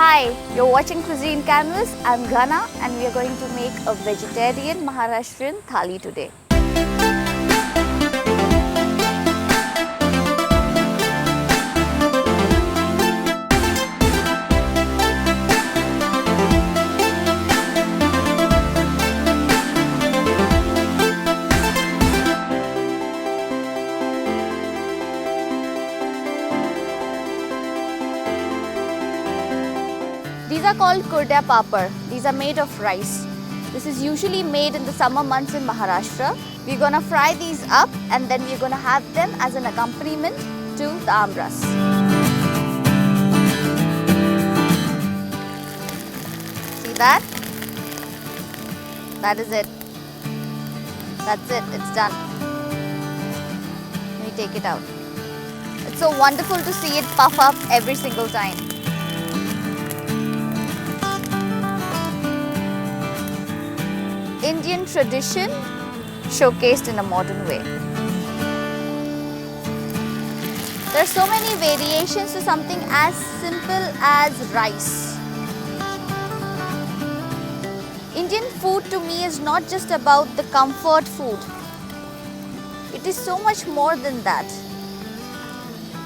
Hi, you're watching Cuisine Canvas. I'm Ghana and we are going to make a vegetarian Maharashtrian thali today. These are called khurde papad. These are made of rice. This is usually made in the summer months in Maharashtra. We're going to fry these up and then we're going to have them as an accompaniment to the amras. See that? That is it. That's it. It's done. Let me take it out. It's so wonderful to see it puff up every single time. Indian tradition showcased in a modern way. There are so many variations to something as simple as rice. Indian food to me is not just about the comfort food. It is so much more than that.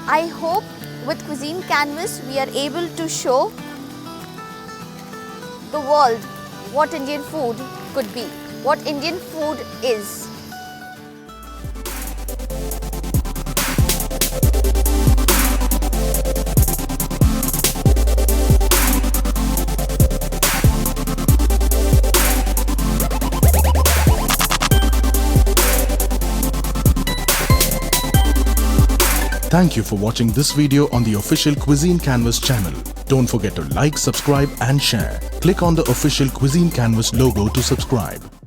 I hope with Cuisine Canvas we are able to show the world what Indian food could be, what Indian food is. Thank you for watching this video on the official Cuisine Canvas channel. Don't forget to like, subscribe and share. Click on the official Cuisine Canvas logo to subscribe.